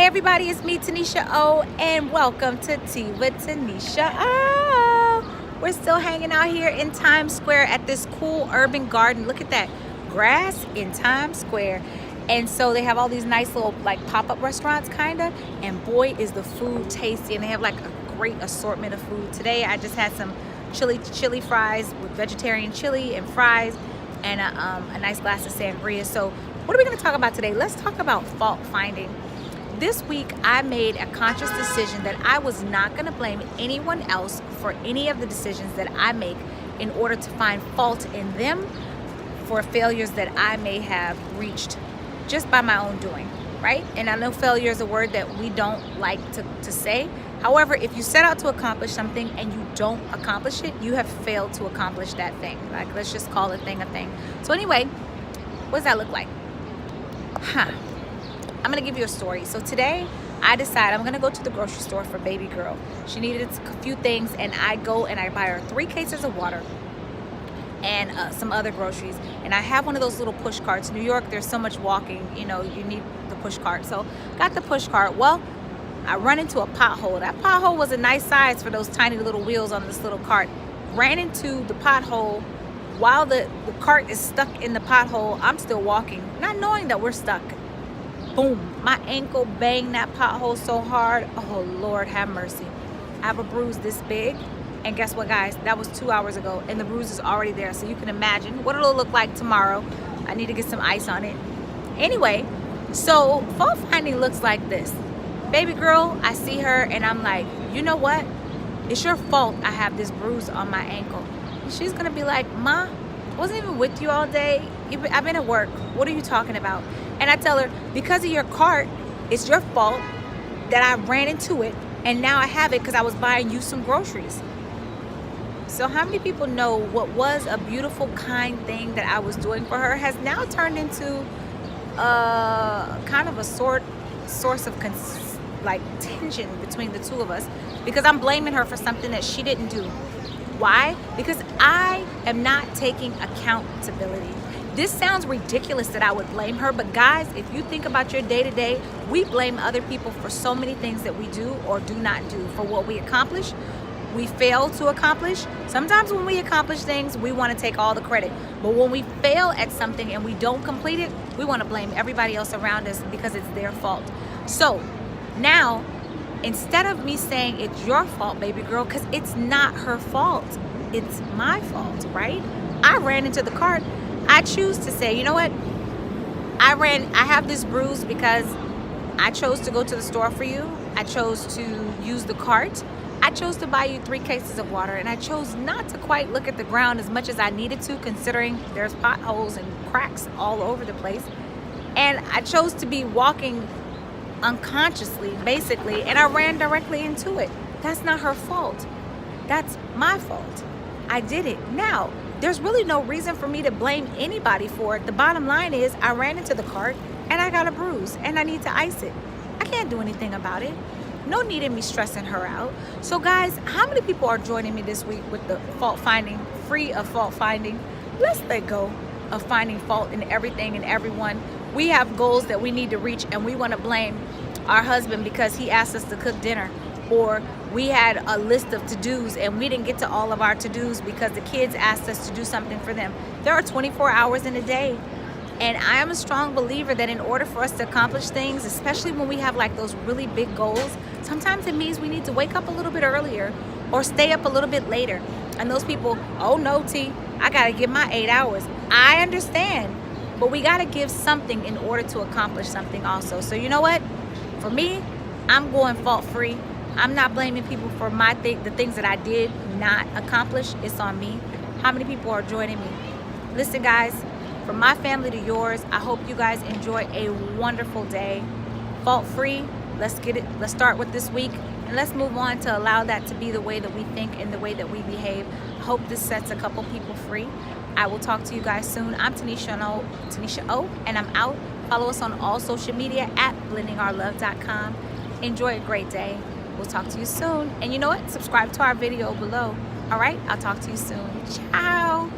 everybody, it's me, Tanisha O, and welcome to Tea with Tanisha O. We're still hanging out here in Times Square at this cool urban garden. Look at that grass in Times Square. And so they have all these nice little like pop-up restaurants kinda, and boy is the food tasty, and they have like a great assortment of food. Today I just had some chili fries with vegetarian chili and fries and a nice glass of sangria. So what are we going to talk about today? Let's talk about fault finding. This week I made a conscious decision that I was not going to blame anyone else for any of the decisions that I make in order to find fault in them for failures that I may have reached just by my own doing, right? And I know failure is a word that we don't like to say. However, if you set out to accomplish something and you don't accomplish it, you have failed to accomplish that thing. Like, let's just call a thing a thing. So anyway, what does that look like? I'm gonna give you a story. So today I decide I'm gonna go to the grocery store for baby girl. She needed a few things, and I go and I buy her 3 cases of water and some other groceries. And I have one of those little push carts. New York, there's so much walking, you know, you need the push cart. So got the push cart. Well, I run into a pothole. That pothole was a nice size for those tiny little wheels on this little cart. Ran into the pothole. While the cart is stuck in the pothole, I'm still walking, not knowing that we're stuck. Boom, my ankle banged that pothole so hard. Oh, Lord have mercy. I have a bruise this big. And guess what, guys? That was 2 hours ago, and the bruise is already there. So you can imagine what it'll look like tomorrow. I need to get some ice on it. Anyway, so fault finding looks like this. Baby girl, I see her, and I'm like, you know what? It's your fault I have this bruise on my ankle. She's gonna be like, Ma, I wasn't even with you all day. I've been at work. What are you talking about? And I tell her, because of your cart, it's your fault that I ran into it, and now I have it because I was buying you some groceries. So how many people know what was a beautiful, kind thing that I was doing for her has now turned into kind of a source of tension between the two of us, because I'm blaming her for something that she didn't do. Why? Because I am not taking accountability. This sounds ridiculous that I would blame her, but guys, if you think about your day-to-day, we blame other people for so many things that we do or do not do, for what we accomplish, we fail to accomplish. Sometimes when we accomplish things, we want to take all the credit. But when we fail at something and we don't complete it, we want to blame everybody else around us because it's their fault. So now, instead of me saying it's your fault, baby girl, because it's not her fault, it's my fault, right? I ran into the cart. I choose to say, you know what? I have this bruise because I chose to go to the store for you. I chose to use the cart. I chose to buy you 3 cases of water, and I chose not to quite look at the ground as much as I needed to, considering there's potholes and cracks all over the place. And I chose to be walking unconsciously, basically, and I ran directly into it. That's not her fault. That's my fault. I did it. Now, there's really no reason for me to blame anybody for it. The bottom line is I ran into the cart and I got a bruise and I need to ice it. I can't do anything about it. No need in me stressing her out. So guys, how many people are joining me this week with the fault finding, free of fault finding? Let's let go of finding fault in everything and everyone. We have goals that we need to reach, and we want to blame our husband because he asked us to cook dinner, or we had a list of to-dos and we didn't get to all of our to-dos because the kids asked us to do something for them. There are 24 hours in a day. And I am a strong believer that in order for us to accomplish things, especially when we have like those really big goals, sometimes it means we need to wake up a little bit earlier or stay up a little bit later. And those people, oh no, T, I gotta give my 8 hours. I understand, but we gotta give something in order to accomplish something also. So you know what? For me, I'm going fault-free. I'm not blaming people for the things that I did not accomplish. It's on me. How many people are joining me? Listen, guys. From my family to yours, I hope you guys enjoy a wonderful day. Fault-free, let's get it. Let's start with this week, and let's move on to allow that to be the way that we think and the way that we behave. I hope this sets a couple people free. I will talk to you guys soon. I'm Tanisha O, and I'm out. Follow us on all social media at blendingourlove.com. Enjoy a great day. We'll talk to you soon. And you know what? Subscribe to our video below. All right? I'll talk to you soon. Ciao.